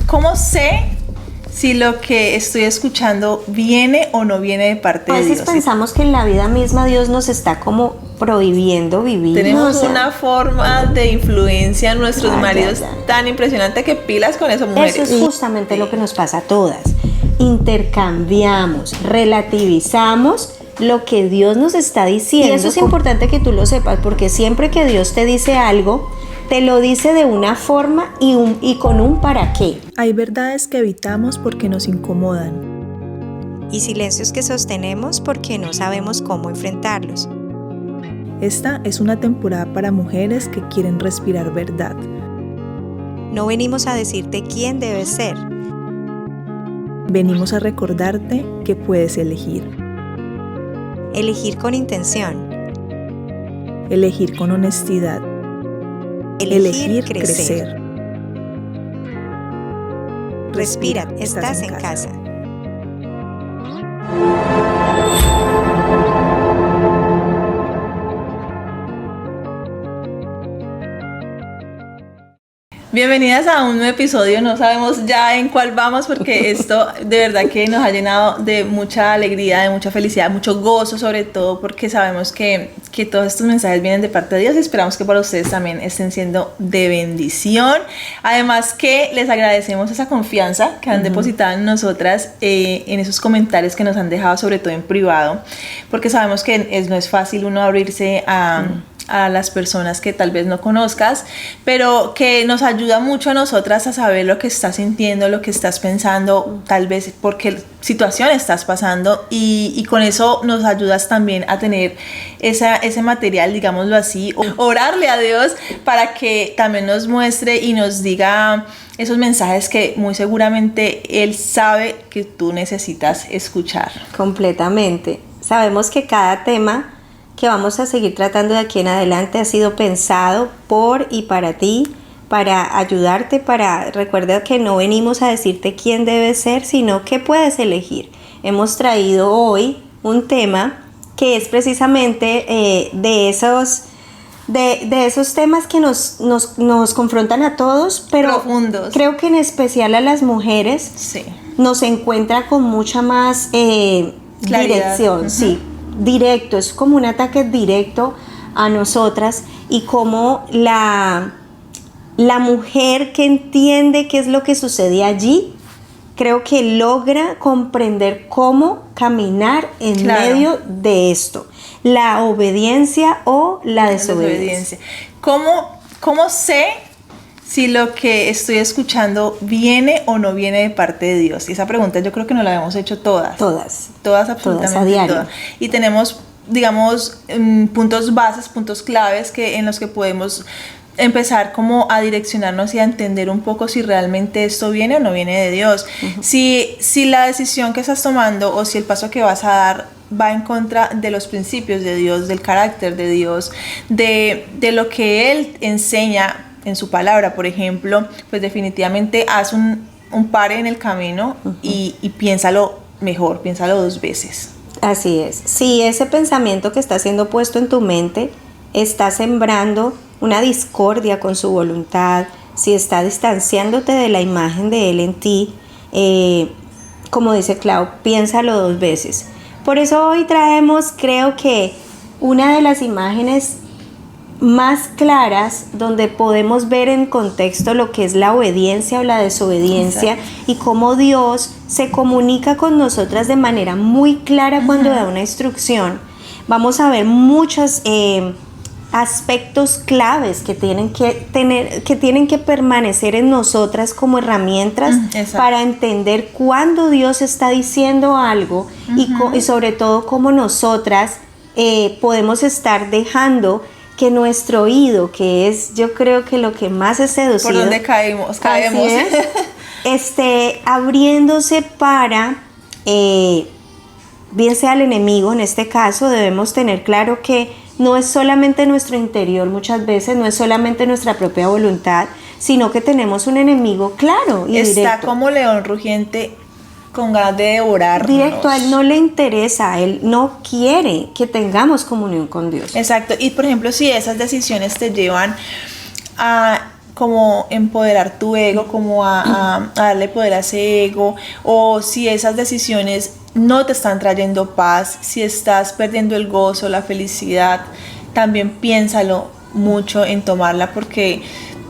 ¿Cómo sé si lo que estoy escuchando viene o no viene de parte de Dios? A veces pensamos que en la vida misma Dios nos está como prohibiendo vivir. Tenemos una forma de influencia en nuestros maridos tan impresionante que pilas con eso, mujeres. Eso es justamente lo que nos pasa a todas. Intercambiamos, relativizamos lo que Dios nos está diciendo. Y eso es importante que tú lo sepas, porque siempre que Dios te dice algo, te lo dice de una forma y con un para qué. Hay verdades que evitamos porque nos incomodan. Y silencios que sostenemos porque no sabemos cómo enfrentarlos. Esta es una temporada para mujeres que quieren respirar verdad. No venimos a decirte quién debes ser. Venimos a recordarte que puedes elegir. Elegir con intención. Elegir con honestidad. Elegir crecer. Respira, estás en casa. Bienvenidas a un nuevo episodio, no sabemos ya en cuál vamos porque esto de verdad que nos ha llenado de mucha alegría, de mucha felicidad, mucho gozo sobre todo porque sabemos que todos estos mensajes vienen de parte de Dios y esperamos que para ustedes también estén siendo de bendición. Además que les agradecemos esa confianza que han depositado en nosotras, en esos comentarios que nos han dejado sobre todo en privado, porque sabemos que no es fácil uno abrirse a las personas que tal vez no conozcas, pero que nos ayuda mucho a nosotras a saber lo que estás sintiendo, lo que estás pensando, tal vez por qué situación estás pasando y con eso nos ayudas también a tener ese material, digámoslo así, orarle a Dios para que también nos muestre y nos diga esos mensajes que muy seguramente Él sabe que tú necesitas escuchar. Completamente. Sabemos que cada tema que vamos a seguir tratando de aquí en adelante ha sido pensado por y para ti, para ayudarte, recuerda que no venimos a decirte quién debes ser, sino qué puedes elegir. Hemos traído hoy un tema que es precisamente de esos temas que nos confrontan a todos, pero profundos. Creo que en especial a las mujeres nos encuentra con mucha más dirección, sí. Directo, es como un ataque directo a nosotras y como la mujer que entiende qué es lo que sucede allí, creo que logra comprender cómo caminar en medio de esto, la obediencia o la desobediencia. ¿Cómo sé si lo que estoy escuchando viene o no viene de parte de Dios? Y esa pregunta yo creo que nos la hemos hecho todas. Todas, absolutamente a diario. Todas. Y tenemos, digamos, puntos bases, puntos claves en los que podemos empezar como a direccionarnos y a entender un poco si realmente esto viene o no viene de Dios. Si la decisión que estás tomando o si el paso que vas a dar va en contra de los principios de Dios, del carácter de Dios, de lo que Él enseña en su palabra, por ejemplo, pues definitivamente haz un pare en el camino y piénsalo mejor, piénsalo 2 veces. Así es. Si ese pensamiento que está siendo puesto en tu mente está sembrando una discordia con su voluntad, si está distanciándote de la imagen de Él en ti, como dice Clau, piénsalo 2 veces. Por eso hoy traemos, creo que una de las imágenes más claras donde podemos ver en contexto lo que es la obediencia o la desobediencia. Exacto. Y cómo Dios se comunica con nosotras de manera muy clara cuando da una instrucción. Vamos a ver muchos aspectos claves que tienen que permanecer en nosotras como herramientas para entender cuándo Dios está diciendo algo y sobre todo cómo nosotras podemos estar dejando que nuestro oído, que es yo creo que lo que más es seducido, por donde caemos esté abriéndose para bien sea el enemigo. En este caso debemos tener claro que no es solamente nuestro interior, muchas veces no es solamente nuestra propia voluntad, sino que tenemos un enemigo claro y está directo. Como león rugiente con ganas de devorarnos. Directo, a Él no le interesa, a Él no quiere que tengamos comunión con Dios. Exacto, y por ejemplo si esas decisiones te llevan a como empoderar tu ego, como a darle poder a ese ego, o si esas decisiones no te están trayendo paz, si estás perdiendo el gozo, la felicidad, también piénsalo mucho en tomarla, porque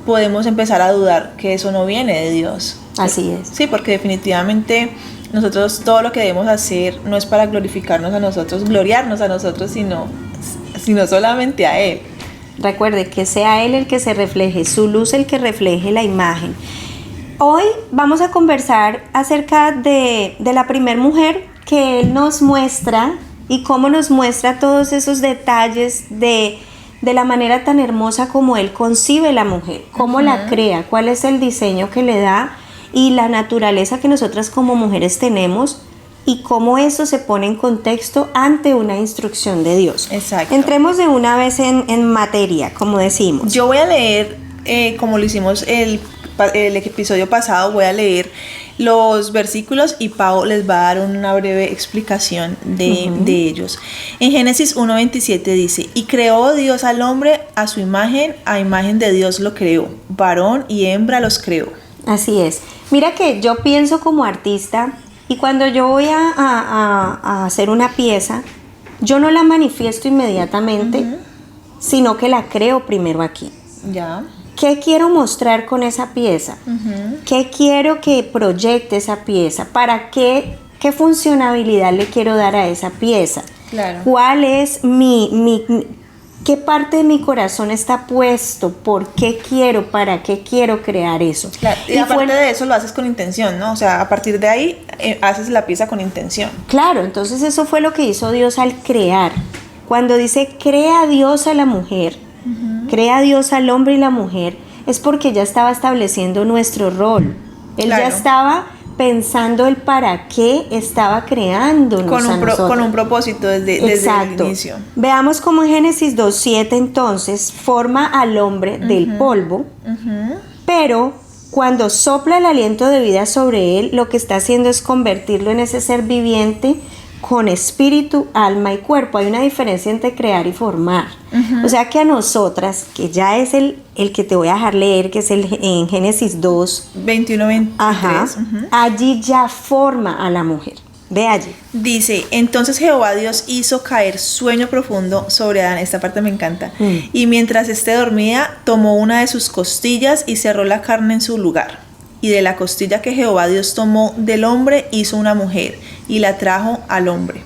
podemos empezar a dudar que eso no viene de Dios. Así es. Sí, porque definitivamente nosotros todo lo que debemos hacer no es para glorificarnos a nosotros, gloriarnos a nosotros, sino solamente a Él. Recuerde que sea Él el que se refleje, su luz el que refleje la imagen. Hoy vamos a conversar acerca de la primer mujer que Él nos muestra y cómo nos muestra todos esos detalles de la manera tan hermosa como Él concibe la mujer, cómo la crea, cuál es el diseño que le da y la naturaleza que nosotras como mujeres tenemos y cómo eso se pone en contexto ante una instrucción de Dios. Exacto. Entremos de una vez en materia, como decimos. Yo voy a leer, como lo hicimos el episodio pasado, voy a leer los versículos y Pau les va a dar una breve explicación de ellos. En Génesis 1:27 dice: y creó Dios al hombre a su imagen, a imagen de Dios lo creó, varón y hembra los creó. Así es. Mira que yo pienso como artista y cuando yo voy a hacer una pieza, yo no la manifiesto inmediatamente, sino que la creo primero aquí. Ya. ¿Qué quiero mostrar con esa pieza? ¿Qué quiero que proyecte esa pieza? ¿Para qué funcionalidad le quiero dar a esa pieza? Claro. ¿Cuál es qué parte de mi corazón está puesto? ¿Por qué quiero? ¿Para qué quiero crear eso? Claro. Y aparte de eso lo haces con intención, ¿no? O sea, a partir de ahí haces la pieza con intención. Claro, entonces eso fue lo que hizo Dios al crear. Cuando dice crea Dios a la mujer, crea Dios al hombre y la mujer, es porque ya estaba estableciendo nuestro rol. Él ya estaba pensando el para qué estaba creándonos a nosotros. Con un propósito desde el inicio. Veamos cómo en Génesis 2:7 entonces forma al hombre del polvo, pero cuando sopla el aliento de vida sobre él, lo que está haciendo es convertirlo en ese ser viviente con espíritu, alma y cuerpo. Hay una diferencia entre crear y formar. O sea que a nosotras, que ya es el que te voy a dejar leer, que es en Génesis 2, 21-23. Allí ya forma a la mujer. Ve allí. Dice: entonces Jehová Dios hizo caer sueño profundo sobre Adán. Esta parte me encanta. Y mientras éste dormía, tomó una de sus costillas y cerró la carne en su lugar. Y de la costilla que Jehová Dios tomó del hombre, hizo una mujer y la trajo al hombre.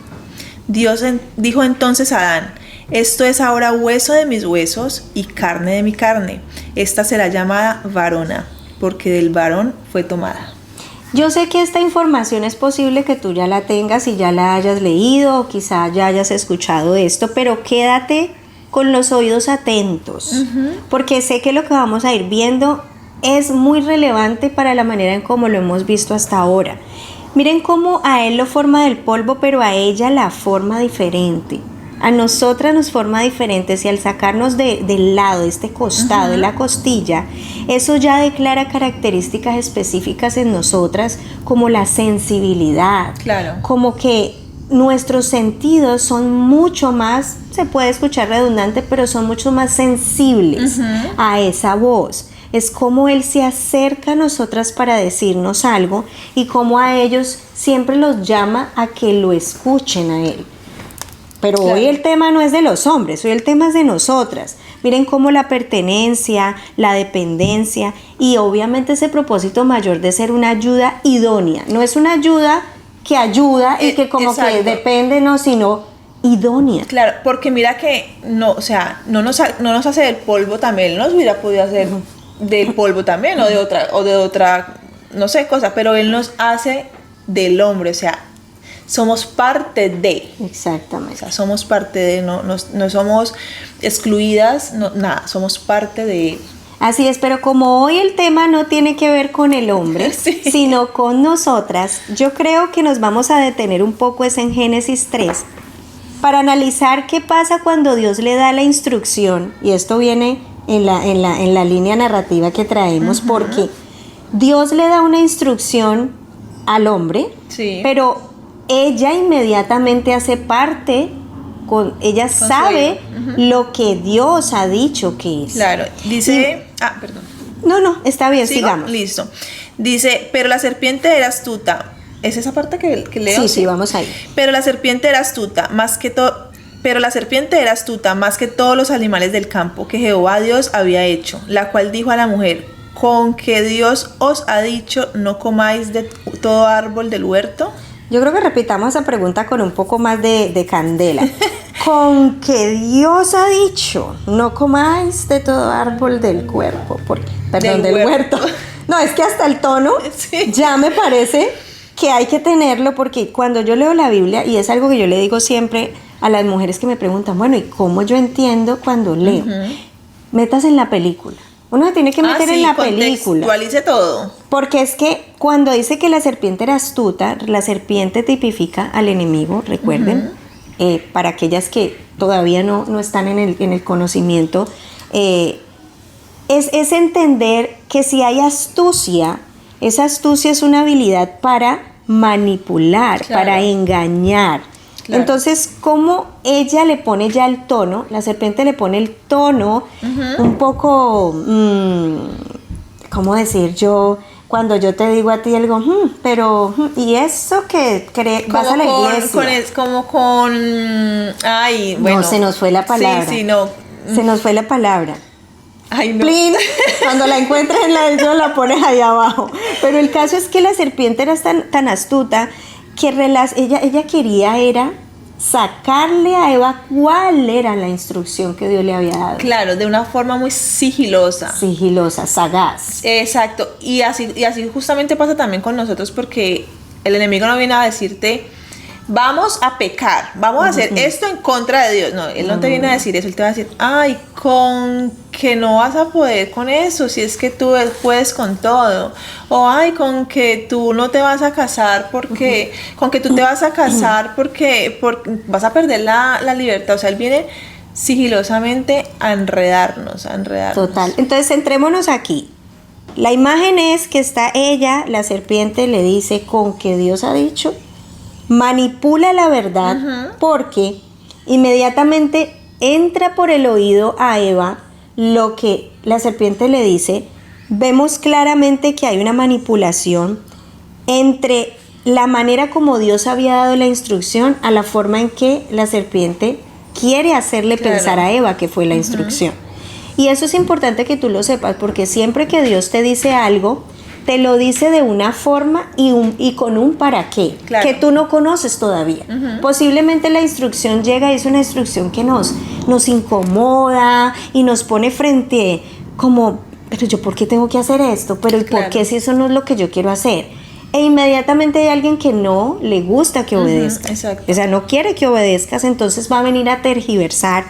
Dios dijo entonces a Adán: esto es ahora hueso de mis huesos y carne de mi carne. Esta será llamada varona, porque del varón fue tomada. Yo sé que esta información es posible que tú ya la tengas y ya la hayas leído o quizá ya hayas escuchado esto, pero quédate con los oídos atentos, porque sé que lo que vamos a ir viendo es muy relevante para la manera en cómo lo hemos visto hasta ahora. Miren cómo a él lo forma del polvo, pero a ella la forma diferente. A nosotras nos forma diferentes y al sacarnos del lado, de este costado, de la costilla, eso ya declara características específicas en nosotras, como la sensibilidad, como que nuestros sentidos son mucho más, se puede escuchar redundante, pero son mucho más sensibles a esa voz. Es como Él se acerca a nosotras para decirnos algo y como a ellos siempre los llama a que lo escuchen a Él. Pero hoy el tema no es de los hombres, hoy el tema es de nosotras. Miren cómo la pertenencia, la dependencia y obviamente ese propósito mayor de ser una ayuda idónea. No es una ayuda que ayuda y que como que depende, no, sino idónea. Claro, porque mira que no, o sea, no nos hace del polvo también, nos hubiera podido hacer del polvo también o de otra, no sé, cosa, pero Él nos hace del hombre, o sea, somos parte de. Exactamente. O sea, somos parte de, no somos excluidas, nada, somos parte de Él. Así es, pero como hoy el tema no tiene que ver con el hombre, sino con nosotras, yo creo que nos vamos a detener un poco es en Génesis 3 para analizar qué pasa cuando Dios le da la instrucción, y esto viene en la línea narrativa que traemos, porque Dios le da una instrucción al hombre, pero ella inmediatamente hace parte, ella sabe lo que Dios ha dicho que es. Claro, dice, perdón. No, está bien, ¿Sigo? sigamos. Listo. Dice, pero la serpiente era astuta. ¿Es esa parte que leo? Sí, vamos ahí. Pero la serpiente era astuta más que todo. Pero la serpiente era astuta más que todos los animales del campo que Jehová Dios había hecho, la cual dijo a la mujer: ¿con que Dios os ha dicho no comáis de todo árbol del huerto? Yo creo que repitamos esa pregunta con un poco más de candela. Con que Dios ha dicho, no comáis de todo árbol del cuerpo. Perdón, del huerto. No, es que hasta el tono Sí. ya me parece que hay que tenerlo, porque cuando yo leo la Biblia, y es algo que yo le digo siempre a las mujeres que me preguntan, bueno, ¿y cómo yo entiendo cuando leo? Metas en la película. Uno se tiene que meter en la película. Contextualice todo. Porque es que cuando dice que la serpiente era astuta, la serpiente tipifica al enemigo, recuerden, para aquellas que todavía no están en el conocimiento, es entender que si hay astucia, esa astucia es una habilidad para manipular, Claro. para engañar. Claro. Entonces, ¿cómo ella le pone ya el tono? La serpiente le pone el tono un poco, ¿cómo decir? Cuando yo te digo a ti algo, ¿y eso que vas a la iglesia? Ay, bueno. No, se nos fue la palabra. Sí, no. Se nos fue la palabra. Ay, no. Plin, cuando la encuentres en la edición la pones ahí abajo. Pero el caso es que la serpiente era tan astuta que ella quería era sacarle a Eva cuál era la instrucción que Dios le había dado. Claro, de una forma muy sigilosa. Sigilosa, sagaz. Exacto. Y así justamente pasa también con nosotros, porque el enemigo no viene a decirte: vamos a pecar, vamos a hacer esto en contra de Dios. No, él no te viene a decir eso, él te va a decir: ay, con que no vas a poder con eso, si es que tú puedes con todo. O ay, con que tú no te vas a casar porque, con que tú te vas a casar porque vas a perder la libertad. O sea, él viene sigilosamente a enredarnos. Total. Entonces, centrémonos aquí. La imagen es que está ella, la serpiente le dice: con que Dios ha dicho, manipula la verdad, porque inmediatamente entra por el oído a Eva lo que la serpiente le dice. Vemos claramente que hay una manipulación entre la manera como Dios había dado la instrucción a la forma en que la serpiente quiere hacerle pensar a Eva que fue la instrucción. Y eso es importante que tú lo sepas, porque siempre que Dios te dice algo, te lo dice de una forma y con un para qué, que tú no conoces todavía. Posiblemente la instrucción llega y es una instrucción que nos incomoda y nos pone frente como, pero yo ¿por qué tengo que hacer esto? Pero ¿y por qué si eso no es lo que yo quiero hacer? E inmediatamente hay alguien que no le gusta que obedezcas. Exacto. O sea, no quiere que obedezcas, entonces va a venir a tergiversar.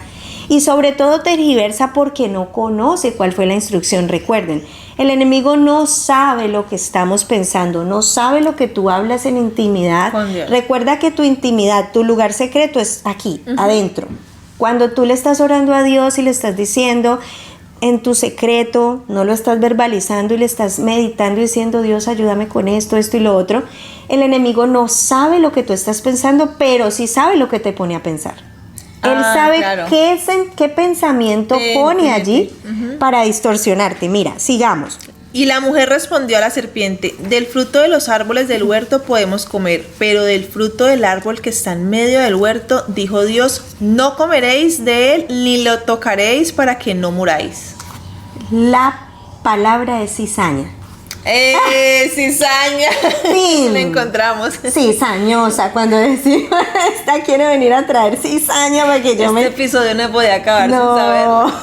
Y sobre todo tergiversa porque no conoce cuál fue la instrucción. Recuerden, el enemigo no sabe lo que estamos pensando, no sabe lo que tú hablas en intimidad. Recuerda que tu intimidad, tu lugar secreto es aquí, adentro. Cuando tú le estás orando a Dios y le estás diciendo en tu secreto, no lo estás verbalizando y le estás meditando y diciendo: Dios, ayúdame con esto y lo otro, el enemigo no sabe lo que tú estás pensando, pero sí sabe lo que te pone a pensar. Él sabe qué pensamiento pone allí para distorsionarte. Mira, sigamos. Y la mujer respondió a la serpiente: del fruto de los árboles del huerto podemos comer, pero del fruto del árbol que está en medio del huerto, dijo Dios: no comeréis de él ni lo tocaréis para que no muráis. La palabra es cizaña. Cizaña. Sí. La encontramos. Cizañosa. Cuando decimos esta quiere venir a traer cizaña para que yo episodio no podía acabar sin saber.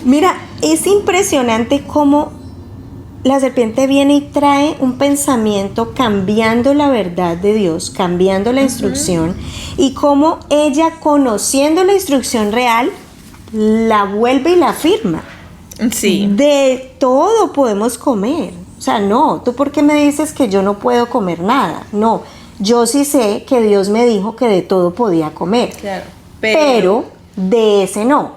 Mira, es impresionante cómo la serpiente viene y trae un pensamiento cambiando la verdad de Dios, cambiando la instrucción, y cómo ella, conociendo la instrucción real, la vuelve y la afirma. Sí. De todo podemos comer. O sea, no, ¿tú por qué me dices que yo no puedo comer nada? No, yo sí sé que Dios me dijo que de todo podía comer. Claro. Pero de ese no.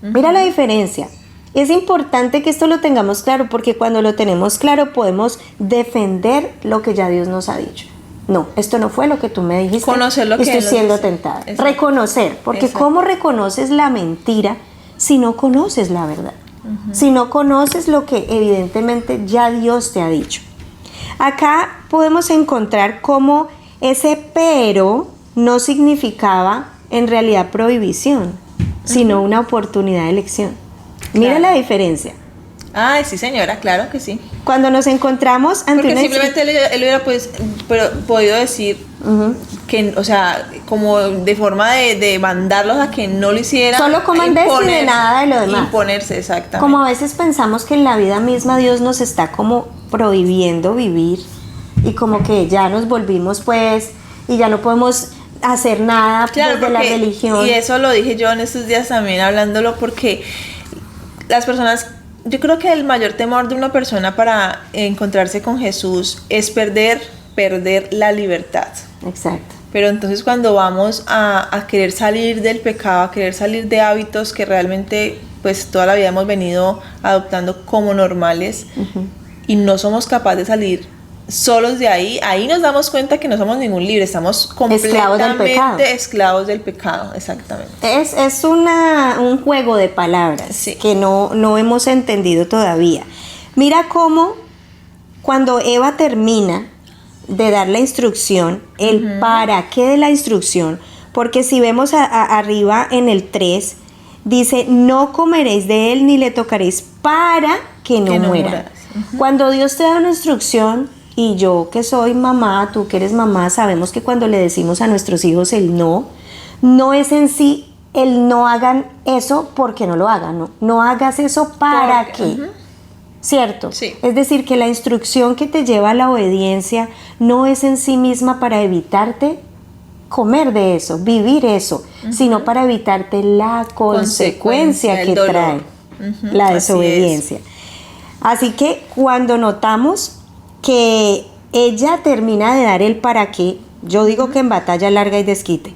Mira la diferencia. Es importante que esto lo tengamos claro, porque cuando lo tenemos claro podemos defender lo que ya Dios nos ha dicho. No, esto no fue lo que tú me dijiste. Conocer lo que estoy siendo tentada. Exacto. Reconocer, porque ¿cómo reconoces la mentira si no conoces la verdad? si no conoces lo que evidentemente ya Dios te ha dicho. Acá podemos encontrar cómo ese pero no significaba en realidad prohibición, sino una oportunidad de elección. Mira Claro. la diferencia. Ay, sí, señora, claro que sí. Cuando nos encontramos ante Porque una simplemente él hubiera pues, podido decir que, o sea, como de forma de mandarlos a que no lo hicieran. Solo coman de esto y de nada de lo demás. Imponerse, exactamente. Como a veces pensamos que en la vida misma Dios nos está como prohibiendo vivir y como que ya nos volvimos pues y ya no podemos hacer nada Claro, desde la porque- religión. Y eso lo dije yo en estos días también hablándolo porque las personas, yo creo que el mayor temor de una persona para encontrarse con Jesús es perder la libertad. Exacto. Pero entonces cuando vamos a querer salir del pecado, a querer salir de hábitos que realmente pues toda la vida hemos venido adoptando como normales y no somos capaces de salir solos de ahí, ahí nos damos cuenta que no somos ningún libre, estamos Esclavos del pecado. completamente esclavos del pecado, exactamente. Es un juego de palabras Sí. que no hemos entendido todavía. Mira cómo cuando Eva termina de dar la instrucción, el para qué de la instrucción, porque si vemos arriba en el 3, dice, no comeréis de él ni le tocaréis para que no muera. mueras. Cuando Dios te da una instrucción, y yo que soy mamá, tú que eres mamá, sabemos que cuando le decimos a nuestros hijos el no es en sí el no hagan eso porque no lo hagan, no hagas eso para Porque, que, ¿cierto? Sí. Es decir, que la instrucción que te lleva a la obediencia no es en sí misma para evitarte comer de eso, vivir eso, sino para evitarte la consecuencia el que dolor. trae la Así desobediencia. Así que cuando notamos que ella termina de dar el para qué, yo digo que en batalla larga y desquite.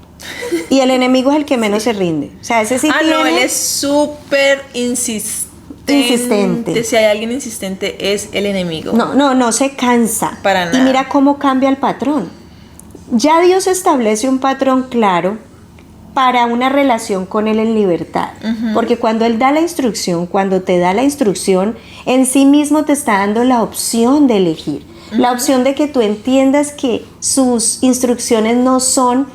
Y el enemigo es el que menos se rinde. O sea, ese sí tiene... No, él es súper insistente. Insistente. Si hay alguien insistente es el enemigo. No se cansa. Para Y nada. mira cómo cambia el patrón. Ya Dios establece un patrón claro para una relación con Él en libertad. Porque cuando Él da la instrucción, cuando te da la instrucción, en sí mismo te está dando la opción de elegir. La opción de que tú entiendas que sus instrucciones no son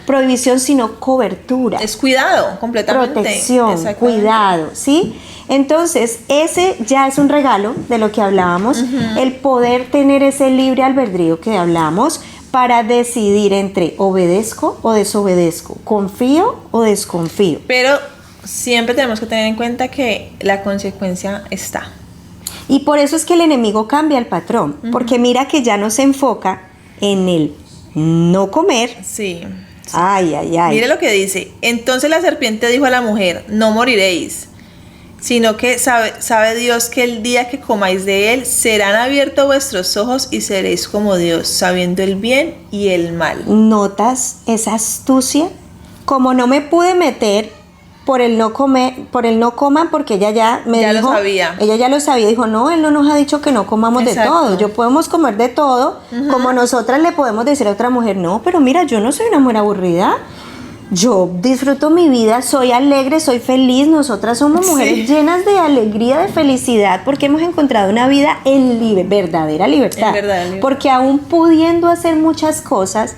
prohibición, sino cobertura. Es cuidado, completamente. Protección, Exactamente. cuidado, ¿sí? Entonces, ese ya es un regalo de lo que hablábamos, el poder tener ese libre albedrío que hablamos para decidir entre obedezco o desobedezco, confío o desconfío. Pero siempre tenemos que tener en cuenta que la consecuencia está. Y por eso es que el enemigo cambia el patrón, porque mira que ya no se enfoca en el no comer. Sí. Ay. Mire lo que dice. Entonces la serpiente dijo a la mujer, no moriréis, sino que sabe Dios que el día que comáis de él, serán abiertos vuestros ojos y seréis como Dios, sabiendo el bien y el mal. ¿Notas esa astucia? Como no me pude meter por el no coman, porque ella ya me Ya lo dijo, sabía. ella ya lo sabía, dijo, no, él no nos ha dicho que no comamos Exacto. de todo, yo podemos comer de todo, como nosotras le podemos decir a otra mujer, no, pero mira, yo no soy una mujer aburrida, yo disfruto mi vida, soy alegre, soy feliz, nosotras somos mujeres llenas de alegría, de felicidad, porque hemos encontrado una vida en verdadera libertad, porque aún pudiendo hacer muchas cosas,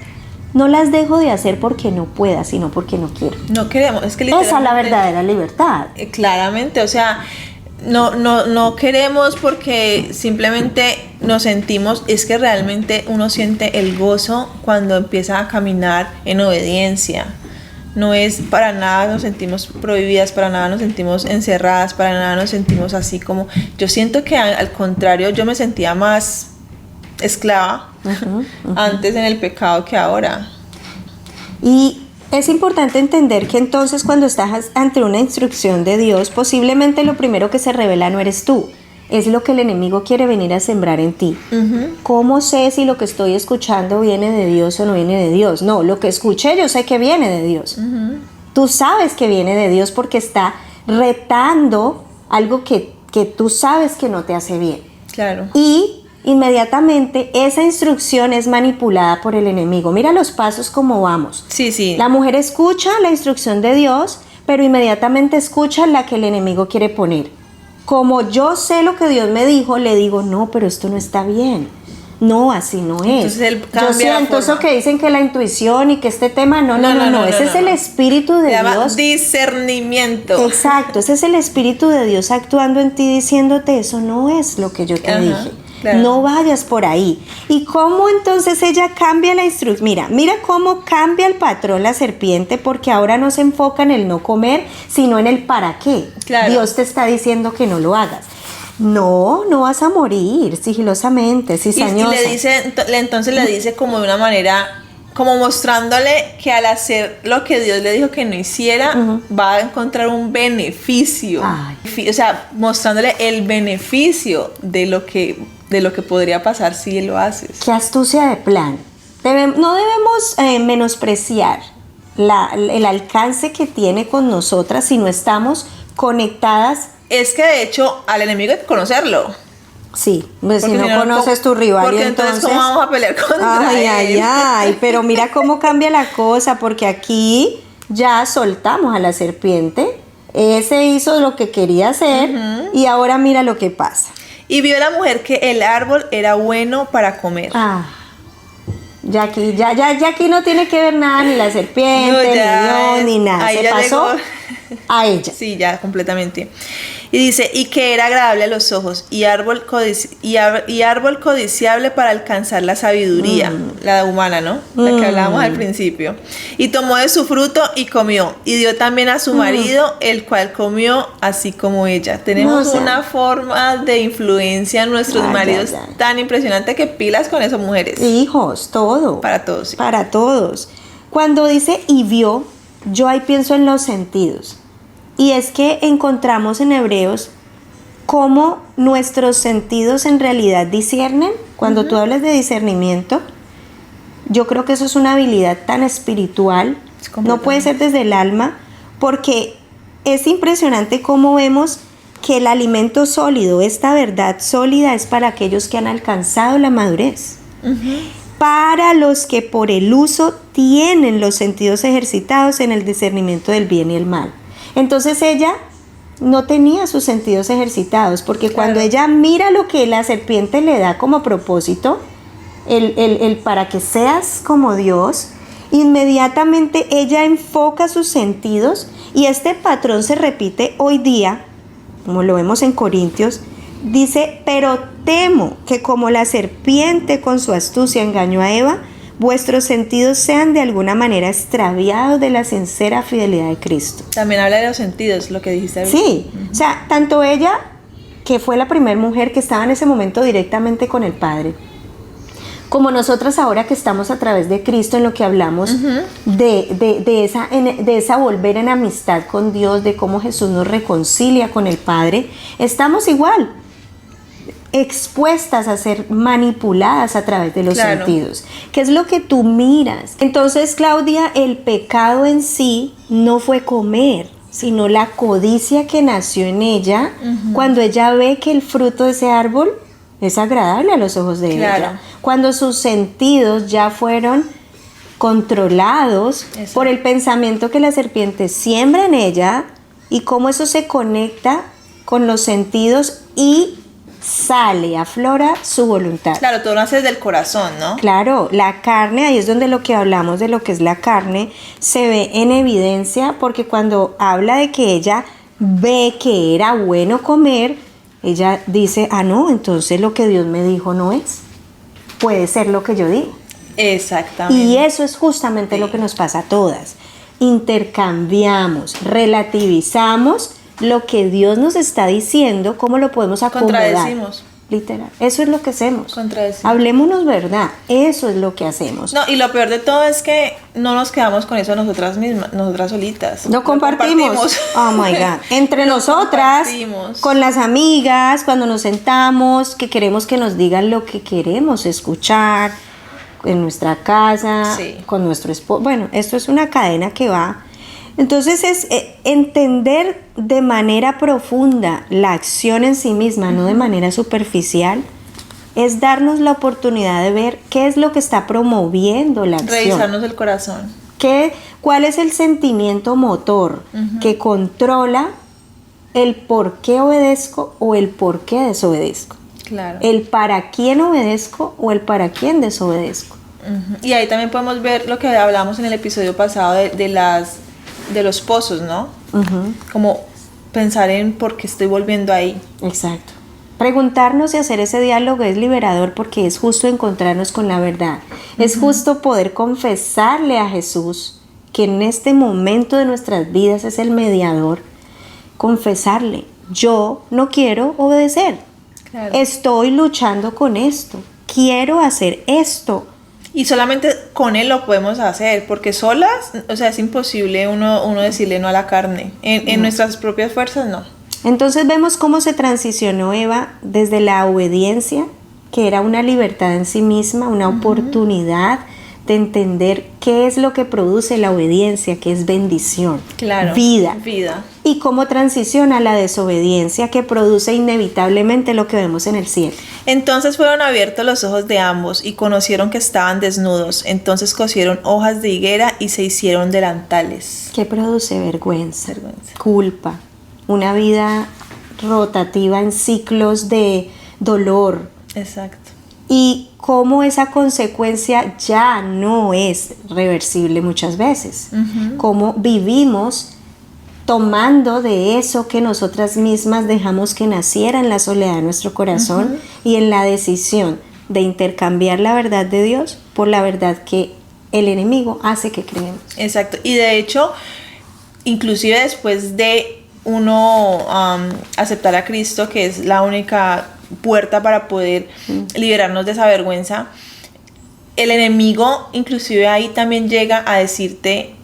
no las dejo de hacer porque no pueda, sino porque no quiero. No queremos, es que Esa es la literalmente- verdadera libertad. Claramente, o sea, no queremos porque simplemente nos sentimos, es que realmente uno siente el gozo cuando empieza a caminar en obediencia. No es para nada nos sentimos prohibidas, para nada nos sentimos encerradas, para nada nos sentimos así como... Yo siento que al contrario, yo me sentía más esclava antes en el pecado que ahora. Y es importante entender que entonces cuando estás ante una instrucción de Dios, posiblemente lo primero que se revela no eres tú, es lo que el enemigo quiere venir a sembrar en ti. ¿Cómo sé si lo que estoy escuchando viene de Dios o no viene de Dios? No, lo que escuché yo sé que viene de Dios. Tú sabes que viene de Dios porque está retando algo que tú sabes que no te hace bien. Claro. Y inmediatamente esa instrucción es manipulada por el enemigo. Mira los pasos como vamos. Sí. La mujer escucha la instrucción de Dios, pero inmediatamente escuchas la que el enemigo quiere poner. Como yo sé lo que Dios me dijo, le digo, no, pero esto no está bien. No, así no es. Entonces él Yo cambia la siento eso forma. que dicen que la intuición y que este tema, no. Ese es el Espíritu de Se llama Dios. discernimiento. Exacto, ese es el Espíritu de Dios actuando en ti, diciéndote, eso no es lo que yo te Ajá, dije. claro. No vayas por ahí. ¿Y cómo entonces ella cambia la instrucción? Mira cómo cambia el patrón la serpiente, porque ahora no se enfoca en el no comer, sino en el para qué. Claro. Dios te está diciendo que no lo hagas. No vas a morir sigilosamente, Y cizañosa. entonces le dice como de una manera, como mostrándole que al hacer lo que Dios le dijo que no hiciera, va a encontrar un beneficio. Ay. O sea, mostrándole el beneficio de lo que podría pasar si lo haces. Qué astucia de plan. No debemos menospreciar el alcance que tiene con nosotras si no estamos conectadas. Es que de hecho al enemigo hay que conocerlo. Sí, pues si Porque no conoces tu rival, porque y entonces ¿cómo vamos a pelear contra él? ay, pero mira cómo cambia la cosa, porque aquí ya soltamos a la serpiente, ese hizo lo que quería hacer y ahora mira lo que pasa. Y vio la mujer que el árbol era bueno para comer. Ya aquí no tiene que ver nada, ni la serpiente, No, ni ya, Dios, ni nada. ahí Se ya pasó llegó. a ella. Sí, ya completamente. Y dice, y que era agradable a los ojos y árbol codiciable para alcanzar la sabiduría, la humana, ¿no? La que hablábamos al principio. Y tomó de su fruto y comió. Y dio también a su marido, el cual comió así como ella. Tenemos O sea, una forma de influencia en nuestros maridos tan impresionante que pilas con eso, mujeres. Hijos, todo. Para todos, sí. Para todos. Cuando dice y vio, yo ahí pienso en los sentidos. Y es que encontramos en Hebreos cómo nuestros sentidos en realidad disciernen. Cuando tú hablas de discernimiento, yo creo que eso es una habilidad tan espiritual. No puede ser desde el alma, porque es impresionante cómo vemos que el alimento sólido, esta verdad sólida, es para aquellos que han alcanzado la madurez. Para los que por el uso tienen los sentidos ejercitados en el discernimiento del bien y el mal. Entonces ella no tenía sus sentidos ejercitados, porque cuando ella mira lo que la serpiente le da como propósito, el para que seas como Dios, inmediatamente ella enfoca sus sentidos, y este patrón se repite hoy día, como lo vemos en Corintios. Dice, pero temo que como la serpiente con su astucia engañó a Eva, vuestros sentidos sean de alguna manera extraviados de la sincera fidelidad de Cristo. También habla de los sentidos, lo que dijiste. Sí, o sea, tanto ella, que fue la primera mujer que estaba en ese momento directamente con el Padre, como nosotras ahora que estamos a través de Cristo, en lo que hablamos de esa volver en amistad con Dios, de cómo Jesús nos reconcilia con el Padre, estamos igual, expuestas a ser manipuladas a través de los sentidos. ¿Qué es lo que tú miras? Entonces, Claudia, el pecado en sí no fue comer, sino la codicia que nació en ella cuando ella ve que el fruto de ese árbol es agradable a los ojos de ella. Cuando sus sentidos ya fueron controlados por el pensamiento que la serpiente siembra en ella, y cómo eso se conecta con los sentidos y sale, aflora su voluntad. Claro, todo nace del corazón, ¿no? Claro, la carne, ahí es donde lo que hablamos de lo que es la carne, se ve en evidencia, porque cuando habla de que ella ve que era bueno comer, ella dice, no, entonces lo que Dios me dijo no es. Puede ser lo que yo digo. Exactamente. Y eso es justamente lo que nos pasa a todas. Intercambiamos, relativizamos lo que Dios nos está diciendo, cómo lo podemos acomodar. Contradecimos. Literal. Eso es lo que hacemos. Contradecimos. Hablémonos verdad. Eso es lo que hacemos. No, y lo peor de todo es que no nos quedamos con eso nosotras mismas, nosotras solitas. No compartimos. Oh my God. Entre nosotras, con las amigas, cuando nos sentamos, que queremos que nos digan lo que queremos escuchar, en nuestra casa, con nuestro esposo. Bueno, esto es una cadena que va. Entonces es entender de manera profunda la acción en sí misma, no de manera superficial, es darnos la oportunidad de ver qué es lo que está promoviendo la acción. Revisarnos el corazón. ¿Cuál es el sentimiento motor que controla el por qué obedezco o el por qué desobedezco? Claro. El para quién obedezco o el para quién desobedezco. Y ahí también podemos ver lo que hablamos en el episodio pasado de los pozos, ¿no? Como pensar en por qué estoy volviendo ahí. Exacto. Preguntarnos y hacer ese diálogo es liberador porque es justo encontrarnos con la verdad. Es justo poder confesarle a Jesús que en este momento de nuestras vidas es el mediador. Confesarle, yo no quiero obedecer. Claro. Estoy luchando con esto. Quiero hacer esto. Y solamente con Él lo podemos hacer, porque solas, o sea, es imposible uno decirle no a la carne. En nuestras propias fuerzas, no. Entonces vemos cómo se transicionó Eva desde la obediencia, que era una libertad en sí misma, una oportunidad de entender qué es lo que produce la obediencia, que es bendición, Claro. vida. Y Y cómo transiciona la desobediencia, que produce inevitablemente lo que vemos en el cielo. entonces fueron abiertos los ojos de ambos y conocieron que estaban desnudos. Entonces cosieron hojas de higuera y se hicieron delantales. ¿Qué produce vergüenza? Vergüenza. Culpa, una vida rotativa en ciclos de dolor. Exacto. Y cómo esa consecuencia ya no es reversible muchas veces. Cómo vivimos tomando de eso que nosotras mismas dejamos que naciera en la soledad de nuestro corazón y en la decisión de intercambiar la verdad de Dios por la verdad que el enemigo hace que creemos. Exacto. Y de hecho, inclusive después de uno aceptar a Cristo, que es la única puerta para poder liberarnos de esa vergüenza, el enemigo inclusive ahí también llega a decirte,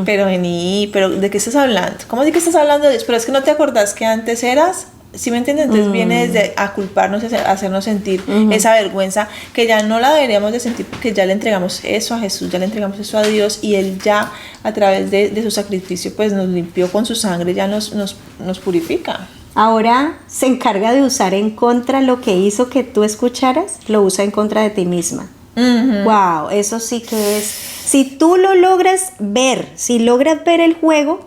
pero vení, pero ¿de qué estás hablando? ¿Cómo de qué estás hablando de Dios? Pero es que no te acordás que antes eras. ¿Sí me entiendes? Entonces viene desde a culparnos, a hacernos sentir esa vergüenza que ya no la deberíamos de sentir, porque ya le entregamos eso a Jesús, ya le entregamos eso a Dios, y Él ya a través de su sacrificio pues nos limpió con su sangre, ya nos purifica. Ahora se encarga de usar en contra lo que hizo que tú escucharas, lo usa en contra de ti misma. Wow, eso sí que es. Si tú lo logras ver, si logras ver el juego,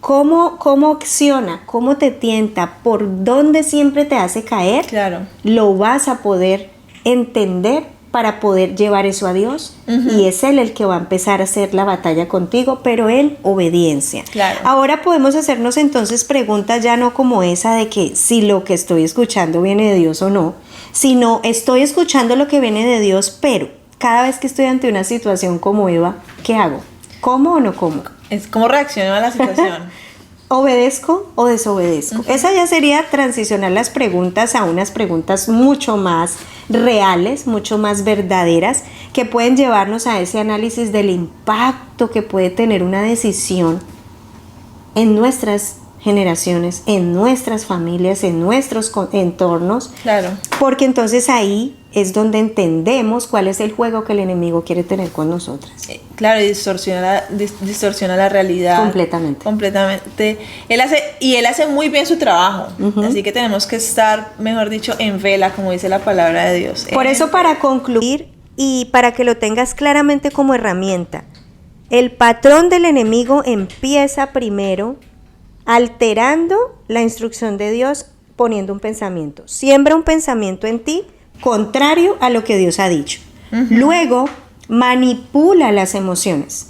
cómo acciona, cómo te tienta, por dónde siempre te hace caer, Claro. lo vas a poder entender para poder llevar eso a Dios. Y es Él el que va a empezar a hacer la batalla contigo, pero en obediencia. Claro. Ahora podemos hacernos entonces preguntas ya no como esa de que si lo que estoy escuchando viene de Dios o no, sino estoy escuchando lo que viene de Dios, pero cada vez que estoy ante una situación como Eva, ¿qué hago? ¿Como o no como? Es como reacciono a la situación. ¿Obedezco o desobedezco? Esa ya sería transicionar las preguntas a unas preguntas mucho más reales, mucho más verdaderas, que pueden llevarnos a ese análisis del impacto que puede tener una decisión en nuestras generaciones, en nuestras familias, en nuestros entornos. Claro. Porque entonces ahí es donde entendemos cuál es el juego que el enemigo quiere tener con nosotras. Claro, y distorsiona la realidad. Completamente. Él hace muy bien su trabajo. Así que tenemos que estar, mejor dicho, en vela, como dice la palabra de Dios. Por eso, para concluir y para que lo tengas claramente como herramienta, el patrón del enemigo empieza primero alterando la instrucción de Dios, poniendo un pensamiento. Siembra un pensamiento en ti contrario a lo que Dios ha dicho. Luego manipula las emociones,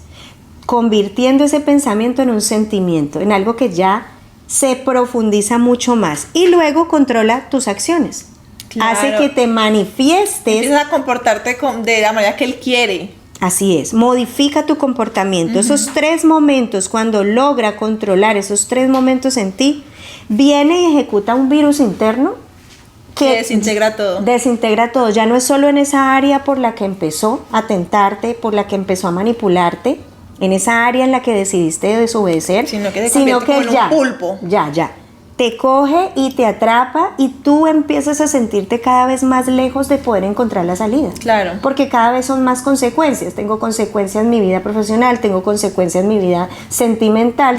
convirtiendo ese pensamiento en un sentimiento, en algo que ya se profundiza mucho más. Y luego controla tus acciones. Claro. Hace que te manifiestes. Empiezas a comportarte de la manera que Él quiere. Así es, modifica tu comportamiento. Esos 3 momentos, cuando logra controlar esos 3 momentos en ti, viene y ejecuta un virus interno que desintegra todo. Desintegra todo. Ya no es solo en esa área por la que empezó a tentarte, por la que empezó a manipularte, en esa área en la que decidiste desobedecer, sino que como en un pulpo. Ya. Te coge y te atrapa y tú empiezas a sentirte cada vez más lejos de poder encontrar la salida. Claro. Porque cada vez son más consecuencias. Tengo consecuencias en mi vida profesional, tengo consecuencias en mi vida sentimental,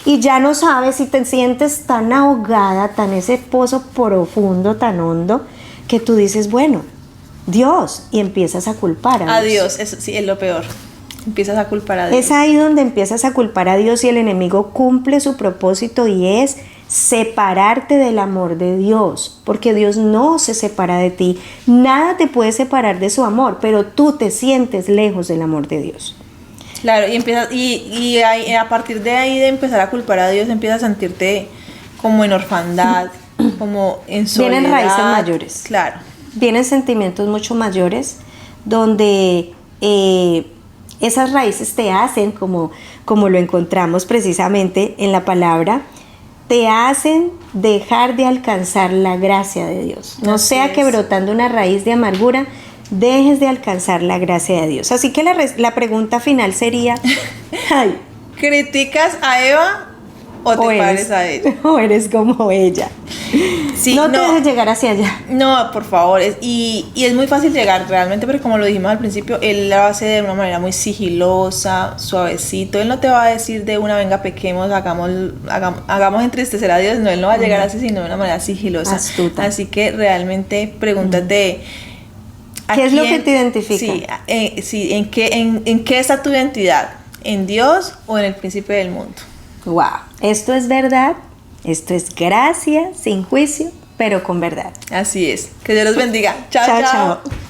y ya no sabes si te sientes tan ahogada, tan ese pozo profundo, tan hondo, que tú dices, bueno, Dios, y empiezas a culpar a Dios. Eso sí es lo peor. empiezas a culpar a Dios. Es ahí donde empiezas a culpar a Dios y el enemigo cumple su propósito y es separarte del amor de Dios, porque Dios no se separa de ti. Nada te puede separar de su amor, pero tú te sientes lejos del amor de Dios. Claro, y empiezas, y ahí, a partir de ahí de empezar a culpar a Dios, empiezas a sentirte como en orfandad, como en soledad. Vienen raíces mayores. Claro. Vienen sentimientos mucho mayores donde esas raíces te hacen, como lo encontramos precisamente en la palabra, te hacen dejar de alcanzar la gracia de Dios. No Así sea que es. brotando una raíz de amargura dejes de alcanzar la gracia de Dios. Así que la pregunta final sería, ay, ¿Criticas a Eva o te pares a ella? o eres como ella. Sí, no te dejes llegar hacia allá. No, por favor, y es muy fácil llegar realmente, porque como lo dijimos al principio, él lo hace de una manera muy sigilosa, suavecito. Él no te va a decir de una, venga, pequemos, hagamos entristecer a Dios. No, él no va a llegar así, sino de una manera sigilosa. Astuta. Así que realmente pregúntate, ¿a ¿Qué es lo quién? que te identifica? Sí, ¿en qué está tu identidad? ¿En Dios o en el príncipe del mundo? Wow, esto es verdad, esto es gracia, sin juicio, pero con verdad. Así es. Que Dios los bendiga. Chao, Chao, chao. chao.